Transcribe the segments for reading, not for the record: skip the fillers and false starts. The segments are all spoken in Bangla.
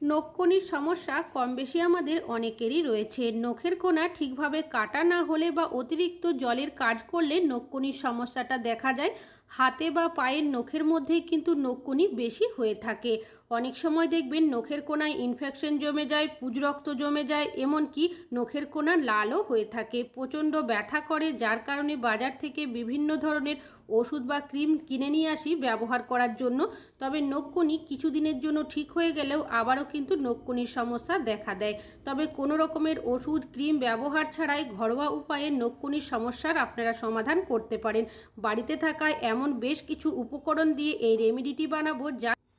নখকনির সমস্যা কম বেশি আমাদের অনেকেরই রয়েছে। নখের কোনা ঠিকভাবে কাটা না হলে বা অতিরিক্ত জলের কাজ করলে নখকনির সমস্যাটা দেখা যায়। হাতে বা পায়ের নখের মধ্যেই কিন্তু নখকনি বেশি হয়ে থাকে। অনেক সময় দেখবেন নখের কোনায় ইনফেকশন জমে যায়, পুজ রক্ত জমে যায়, এমনকি নখের কোনা লালও হয়ে থাকে, প্রচণ্ড ব্যথা করে, যার কারণে বাজার থেকে বিভিন্ন ধরনের ওষুধ বা ক্রিম কিনে নিয়ে আসি ব্যবহার করার জন্য। তবে নখকনি কিছুদিনের জন্য ঠিক হয়ে গেলেও আবারও কিন্তু নখকনির সমস্যা দেখা দেয়। তবে কোনো রকমের ওষুধ ক্রিম ব্যবহার ছাড়াই ঘরোয়া উপায়ে নখকনির সমস্যার আপনারা সমাধান করতে পারেন। বাড়িতে থাকা এমন বেশ কিছু উপকরণ দিয়ে এই রেমেডিটি বানাবো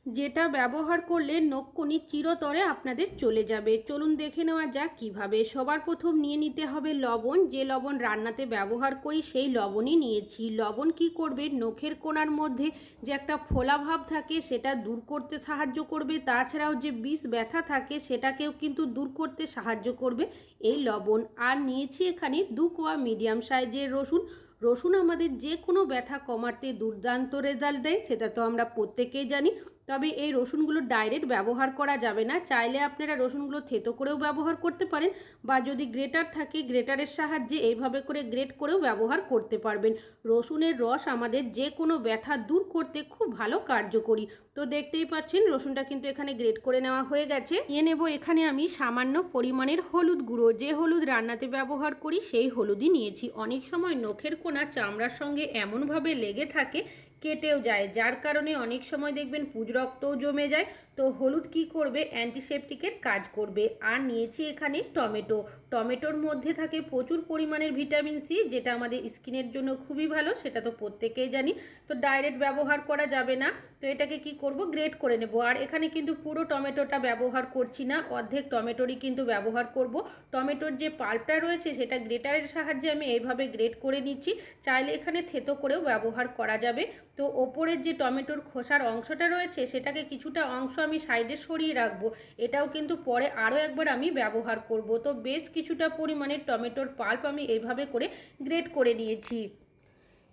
যেটা ব্যবহার করলে নখকনি চিরতরে আপনাদের চলে যাবে। চলুন দেখে নেওয়া যাক কিভাবে। সবার প্রথম নিয়ে নিতে হবে লবণ। যে লবণ রান্নাতে ব্যবহার করি সেই লবণই নিয়েছি। লবণ কি করবে, নখের কোণার মধ্যে যে একটা ফোলা ভাব থাকে সেটা দূর করতে সাহায্য করবে, তাছাড়াও যে বিষ ব্যথা থাকে সেটাকেও কিন্তু দূর করতে সাহায্য করবে এই লবণ। আর নিয়েছি এখানে 2 কোয়া মিডিয়াম সাইজের রসুন। রসুন আমাদের যে কোনো ব্যথা কমাতে দুর্দান্ত রেজাল্ট দেয়, সেটা তো আমরা প্রত্যেকেই জানি। তবে এই রসুনগুলো ডাইরেক্ট ব্যবহার করা যাবে না, চাইলে আপনারা রসুনগুলো থেতো করেও ব্যবহার করতে পারেন, বা যদি গ্রেটার থাকে গ্রেটারের সাহায্যে এইভাবে করে গ্রেট করেও ব্যবহার করতে পারবেন। রসুনের রস আমাদের যে কোনো ব্যথা দূর করতে খুব ভালো কার্যকরী। তো দেখতেই পাচ্ছেন রসুনটা কিন্তু এখানে গ্রেট করে নেওয়া হয়ে গেছে। নিয়ে নেব এখানে আমি সামান্য পরিমাণের হলুদ গুঁড়ো। যে হলুদ রান্নাতে ব্যবহার করি সেই হলুদই নিয়েছি। অনেক সময় নখের কোনা চামড়ার সঙ্গে এমনভাবে লেগে থাকে, কেটেও যায়, যার কারণে অনেক সময় দেখবেন পুজ রক্তও জমে যায়। তো হলুদ কি করবে, অ্যান্টিসেপটিকের কাজ করবে। আর নিয়েছি এখানে টমেটো। টমেটোর মধ্যে থাকে প্রচুর পরিমাণের ভিটামিন সি, যেটা আমাদের স্কিনের জন্য খুবই ভালো, সেটা তো প্রত্যেকেই জানি। তো ডাইরেক্ট ব্যবহার করা যাবে না, তো এটাকে কি করব, গ্রেট করে নেব। আর এখানে কিন্তু পুরো টমেটোটা ব্যবহার করছি না, অর্ধেক টমেটোরই কিন্তু ব্যবহার করব। টমেটোর যে পাল্পটা রয়েছে সেটা গ্রেটারের সাহায্যে আমি এইভাবে গ্রেট করে নিচ্ছি। চাইলে এখানে থেতো করেও ব্যবহার করা যাবে। তো ওপরের যে টমেটোর খোসার অংশটা রয়েছে সেটাকে কিছুটা অংশ আমি সাইডে সরিয়ে রাখবো, এটাও কিন্তু পরে আরও একবার আমি ব্যবহার করব। তো বেশ কিছুটা পরিমাণে টমেটোর পাল্প আমি এইভাবে করে গ্রেট করে নিয়েছি।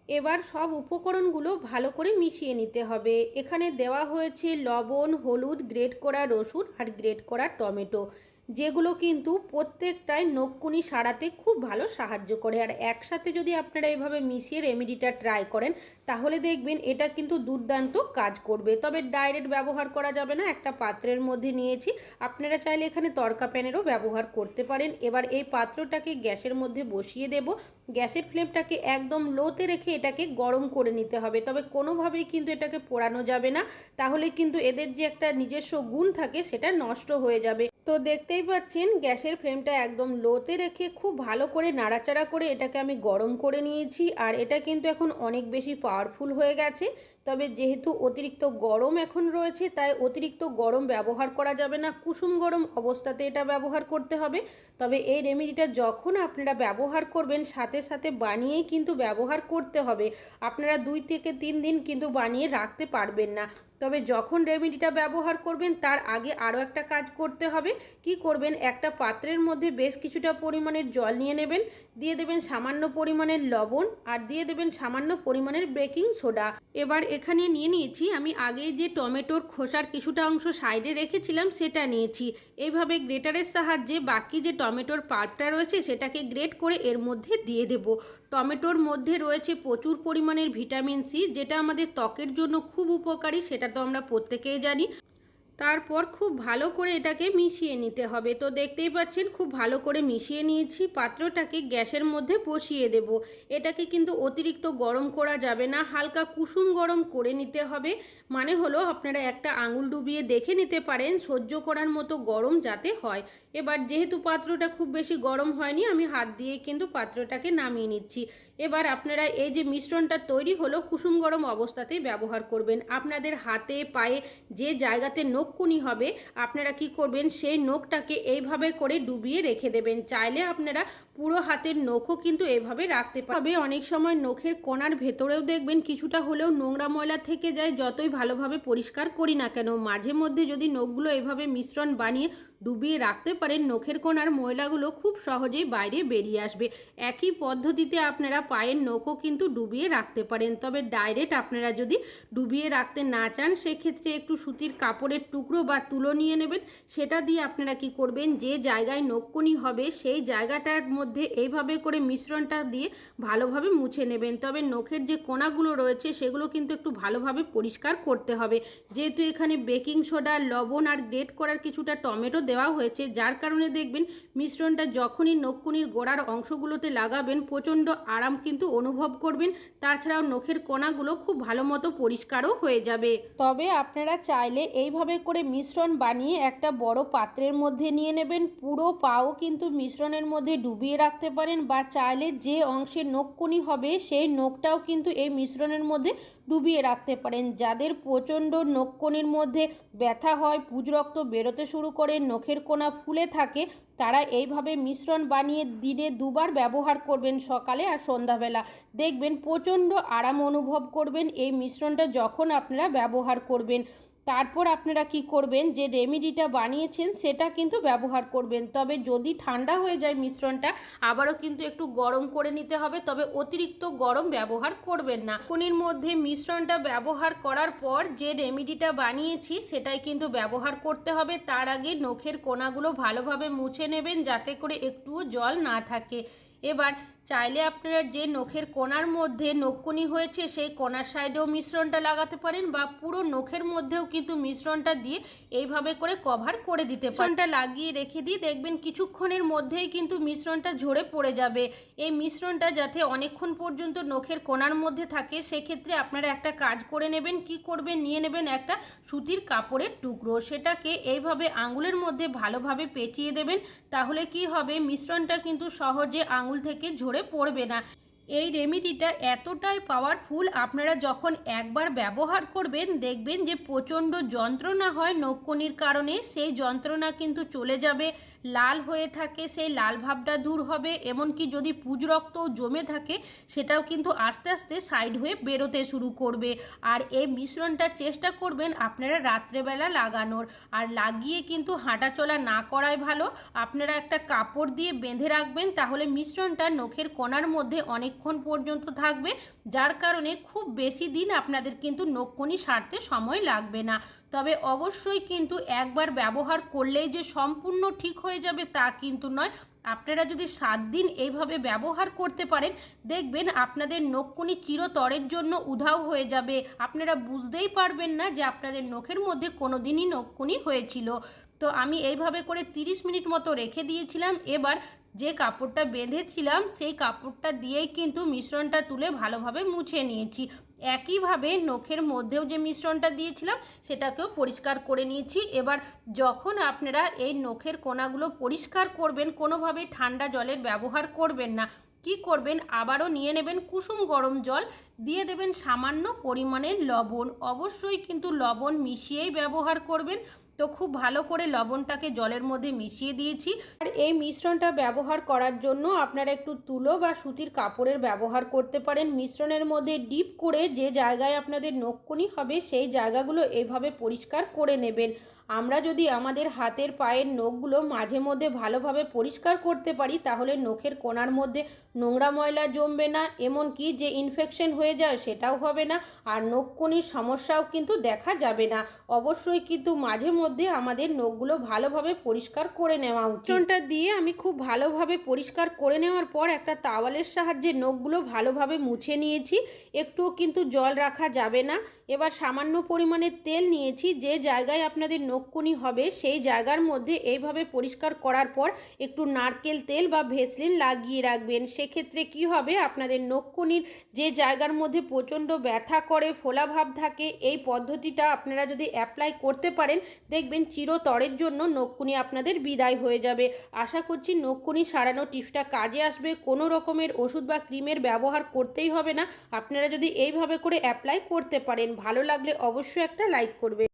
এবার সব উপকরণগুলো ভালো করে মিশিয়ে নিতে হবে। এখানে দেওয়া হয়েছে লবণ, হলুদ, গ্রেট করা রসুন আর গ্রেট করা টমেটো, যেগুলো কিন্তু প্রত্যেকটাই নখকুনি সারাতে খুব ভালো সাহায্য করে। আর একসাথে যদি আপনারা এইভাবে মিশিয়ে রেমেডিটা ট্রাই করেন তাহলে দেখবেন এটা কিন্তু দুর্দান্ত কাজ করবে। তবে ডাইরেক্ট ব্যবহার করা যাবে না, একটা পাত্রের মধ্যে নিয়েছি, আপনারা চাইলে এখানে তড়কা প্যানেরও ব্যবহার করতে পারেন। এবার এই পাত্রটাকে গ্যাসের মধ্যে বসিয়ে দেব। গ্যাসের ফ্লেমটাকে একদম লোতে রেখে এটাকে গরম করে নিতে হবে। তবে কোনোভাবেই কিন্তু এটাকে পোড়ানো যাবে না, তাহলে কিন্তু এদের যে একটা নিজস্ব গুণ থাকে সেটা নষ্ট হয়ে যাবে। তো দেখতেই পাচ্ছেন গ্যাসের ফ্লেমটা একদম লোতে রেখে খুব ভালো করে নাড়াচাড়া করে এটাকে আমি গরম করে নিয়েছি। আর এটা কিন্তু এখন অনেক বেশি পাওয়ারফুল হয়ে গেছে। তবে যেহেতু অতিরিক্ত গরম এখন রয়েছে তাই অতিরিক্ত গরম ব্যবহার করা যাবে না, কুসুম গরম অবস্থাতে এটা ব্যবহার করতে হবে। তবে এই রেমেডিটা যখন আপনারা ব্যবহার করবেন সাথে সাথে বানিয়েই কিন্তু ব্যবহার করতে হবে। আপনারা 2 থেকে 3 দিন কিন্তু বানিয়ে রাখতে পারবেন না। তবে যখন রেমেডিটা ব্যবহার করবেন তার আগে আরও একটা কাজ করতে হবে। কি করবেন, একটা পাত্রের মধ্যে বেশ কিছুটা পরিমাণের জল নিয়ে নেবেন, দিয়ে দেবেন সামান্য পরিমাণের লবণ আর দিয়ে দেবেন সামান্য পরিমাণের বেকিং সোডা। এবার এখানে নিয়ে নিয়েছি আমি আগে যে টমেটোর খোসার কিছুটা অংশ সাইডে রেখেছিলাম সেটা নিয়েছি। এইভাবে গ্রেটারের সাহায্যে বাকি যে টমেটোর পাল্পটা রয়েছে সেটাকে গ্রেট করে এর মধ্যে দিয়ে দেব। টমেটোর মধ্যে রয়েছে প্রচুর পরিমাণের ভিটামিন সি, যেটা আমাদের ত্বকের জন্য খুব উপকারী, সেটা তো আমরা প্রত্যেকেই জানি। তারপর খুব ভালো করে এটাকে মিশিয়ে নিতে হবে। তো দেখতেই পাচ্ছেন খুব ভালো করে মিশিয়ে নিয়েছি। পাত্রটাকে গ্যাসের মধ্যে বসিয়ে দেব। এটাকে কিন্তু অতিরিক্ত গরম করা যাবে না, হালকা কুসুম গরম করে নিতে হবে। মানে হলো আপনারা একটা আঙুল ডুবিয়ে দেখে নিতে পারেন সহ্য করার মতো গরম যাতে হয়। এবার যেহেতু পাত্রটা খুব বেশি গরম হয়নি, আমি হাত দিয়ে কিন্তু পাত্রটাকে নামিয়ে নিচ্ছি। এবার আপনারা এই যে মিশ্রণটা তৈরি হলো কুসুম গরম অবস্থাতেই ব্যবহার করবেন। আপনাদের হাতে পায়ে যে জায়গাতে নখকুনি হবে আপনারা কি করবেন, সেই নখটাকে এইভাবে করে ডুবিয়ে রেখে দেবেন। চাইলে আপনারা পুরো হাতের নখও কিন্তু এভাবে রাখতে পারবে। অনেক সময় নখের কোণার ভেতরেও দেখবেন কিছুটা হলেও নোংরা ময়লা থেকে যায়, যতই ভালোভাবে পরিষ্কার করি না কেন। মাঝে মধ্যে যদি নখগুলো এভাবে মিশ্রণ বানিয়ে ডুবিয়ে রাখতে পারেন, নখের কোণার ময়লাগুলো খুব সহজেই বাইরে বেরিয়ে আসবে। একই পদ্ধতিতে আপনারা পায়ের নখও কিন্তু ডুবিয়ে রাখতে পারেন। তবে ডাইরেক্ট আপনারা যদি ডুবিয়ে রাখতে না চান, সেক্ষেত্রে একটু সুতির কাপড়ের টুকরো বা তুলো নিয়ে নেবেন। সেটা দিয়ে আপনারা কি করবেন, যে জায়গায় নখকুনি হবে সেই জায়গাটার মধ্যে এইভাবে করে মিশ্রণটা দিয়ে ভালোভাবে মুছে নেবেন। তবে নখের যে কোণাগুলো রয়েছে সেগুলো কিন্তু একটু ভালোভাবে পরিষ্কার করতে হবে। যেহেতু এখানে বেকিং সোডা, লবণ আর গ্রেট করার কিছুটা টমেটো দেওয়া হয়েছে, যার কারণে দেখবেন মিশ্রণটা যখনই নখকুনির গোড়ার অংশগুলোতে লাগাবেন প্রচণ্ড আরাম কিন্তু অনুভব করবেন। তাছাড়াও নখের কোণাগুলো খুব ভালো মতো পরিষ্কারও হয়ে যাবে। তবে আপনারা চাইলে এইভাবে করে মিশ্রণ বানিয়ে একটা বড় পাত্রের মধ্যে নিয়ে নেবেন। পুরো পাও কিন্তু মিশ্রণের মধ্যে ডুবিয়ে রাখতে পারেন, বা চাইলে যে অংশে নখকুনি হবে সেই নখটাও কিন্তু এই মিশ্রণের মধ্যে ডুবিয়ে রাখতে পারেন। যাদের প্রচণ্ড নখকুনির মধ্যে ব্যথা হয়, পুজ রক্ত বেরোতে শুরু করে, নখের কোণা ফুলে থাকে, তারা এইভাবে মিশ্রণ বানিয়ে দিনে দুবার ব্যবহার করবেন, সকালে আর সন্ধ্যাবেলা। দেখবেন প্রচণ্ড আরাম অনুভব করবেন এই মিশ্রণটা যখন আপনারা ব্যবহার করবেন। তারপর আপনারা কি করবেন, যে রেমেডিটা বানিয়েছেন সেটা কিন্তু ব্যবহার করবেন। তবে যদি ঠান্ডা হয়ে যায় মিশ্রণটা, আবারও কিন্তু একটু গরম করে নিতে হবে। তবে অতিরিক্ত গরম ব্যবহার করবেন না। কোনির মধ্যে মিশ্রণটা ব্যবহার করার পর যে রেমেডিটা বানিয়েছি সেটাই কিন্তু ব্যবহার করতে হবে। তার আগে নখের কোণাগুলো ভালোভাবে মুছে নেবেন, যাতে করে একটুও জল না থাকে। এবার চাইলে আপনারা যে নখের কোণার মধ্যে নখকুনি হয়েছে সেই কোণার সাইডেও মিশ্রণটা লাগাতে পারেন, বা পুরো নখের মধ্যেও কিন্তু মিশ্রণটা দিয়ে এইভাবে করে কভার করে দিতে পারেন। মিশ্রণটা লাগিয়ে রেখে দিয়ে দেখবেন কিছুক্ষণের মধ্যেই কিন্তু মিশ্রণটা ঝরে পড়ে যাবে। এই মিশ্রণটা যাতে অনেকক্ষণ পর্যন্ত নখের কোণার মধ্যে থাকে, সেক্ষেত্রে আপনারা একটা কাজ করে নেবেন। কি করবেন, নিয়ে নেবেন একটা সুতির কাপড়ের টুকরো, সেটাকে এইভাবে আঙুলের মধ্যে ভালোভাবে পেঁচিয়ে দেবেন। তাহলে কি হবে, মিশ্রণটা কিন্তু সহজে আঙুল থেকে ঝরে পড়বে না। এই রেমেডিটা এতটাই পাওয়ারফুল, আপনারা যখন একবার ব্যবহার করবেন দেখবেন যে প্রচণ্ড যন্ত্রণা হয় নখকুনির কারণে, সেই যন্ত্রণা কিন্তু চলে যাবে। লাল হয়ে থাকে সেই লাল ভাবটা দূর হবে। এমনকি যদি পুজ রক্ত জমে থাকে সেটাও কিন্তু আস্তে আস্তে সাইড হয়ে বেরোতে শুরু করবে। আর এই মিশ্রণটা চেষ্টা করবেন আপনারা রাত্রেবেলা লাগানোর, আর লাগিয়ে কিন্তু হাঁটাচলা না করাই ভালো। আপনারা একটা কাপড় দিয়ে বেঁধে রাখবেন, তাহলে মিশ্রণটা নখের কোণার মধ্যে অনেকক্ষণ পর্যন্ত থাকবে, যার কারণে খুব বেশি দিন আপনাদের কিন্তু নখকুনি সারতে সময় লাগবে না। তবে অবশ্যই কিন্তু একবার ব্যবহার করলেই যে সম্পূর্ণ ঠিক হয়ে যাবে তা কিন্তু নয়। আপনারা যদি 7 দিন এইভাবে ব্যবহার করতে পারেন, দেখবেন আপনাদের নখকুনি চিরতরের জন্য উধাও হয়ে যাবে। আপনারা বুঝতেই পারবেন না যে আপনাদের নখের মধ্যে কোনো দিনই নখকুনি হয়েছিল। তো আমি এইভাবে করে 30 মিনিট মতো রেখে দিয়েছিলাম। এবার যে কাপড়টা বেঁধেছিলাম সেই কাপড়টা দিয়েই কিন্তু মিশ্রণটা তুলে ভালোভাবে মুছে নিয়েছি। একইভাবে নখের মধ্যেও যে মিশ্রণটা দিয়েছিলাম সেটাকেও পরিষ্কার করে নিয়েছি। এবার যখন আপনারা এই নখের কোণাগুলো পরিষ্কার করবেন, কোনোভাবেই ঠান্ডা জলের ব্যবহার করবেন না। কি করবেন, আবারও নিয়ে নেবেন কুসুম গরম জল, দিয়ে দেবেন সামান্য পরিমাণের লবণ। অবশ্যই কিন্তু লবণ মিশিয়েই ব্যবহার করবেন। তো খুব ভালো করে লবণটাকে জলের মধ্যে মিশিয়ে দিয়েছি। আর এই মিশ্রণটা ব্যবহার করার জন্য আপনারা একটু তুলো বা সুতির কাপড়ের ব্যবহার করতে পারেন। মিশ্রণের মধ্যে ডিপ করে যে জায়গায় আপনাদের নখকুনি হবে সেই জায়গাগুলো এইভাবে পরিষ্কার করে নেবেন। আমরা যদি আমাদের হাতের পায়ের নখগুলো মাঝে মধ্যে ভালোভাবে পরিষ্কার করতে পারি, তাহলে নখের কোণার মধ্যে নোংরা ময়লা জমবে না, এমনকি যে ইনফেকশন হয়ে যায় সেটাও হবে না, আর নখকুনির সমস্যাও কিন্তু দেখা যাবে না। অবশ্যই কিন্তু মাঝে মধ্যে আমাদের নখগুলো ভালোভাবে পরিষ্কার করে নেওয়া উচিত। মিশ্রণটা দিয়ে আমি খুব ভালোভাবে পরিষ্কার করে নেওয়ার পর একটা তাওয়ালের সাহায্যে নখগুলো ভালোভাবে মুছে নিয়েছি। একটুও কিন্তু জল রাখা যাবে না। এবার সামান্য পরিমাণে তেল নিয়েছি, যে জায়গায় আপনাদের নখকুনি হবে সেই জায়গার মধ্যে এইভাবে পরিষ্কার করার পর একটু নারকেল তেল বা ভেসলিন লাগিয়ে রাখবেন। সেক্ষেত্রে কি হবে, আপনাদের নখকুনির যে জায়গার মধ্যে প্রচণ্ড ব্যথা করে, ফোলা ভাব থাকে, এই পদ্ধতিটা আপনারা যদি অ্যাপ্লাই করতে পারেন দেখবেন চিরতরের জন্য নখকুনি আপনাদের বিদায় হয়ে যাবে। আশা করছি নখকুনি সারানো টিপসটা কাজে আসবে। কোনো রকমের ওষুধ বা ক্রিমের ব্যবহার করতেই হবে না, আপনারা যদি এইভাবে করে অ্যাপ্লাই করতে পারেন। ভালো লাগলে অবশ্যই একটা লাইক করবেন।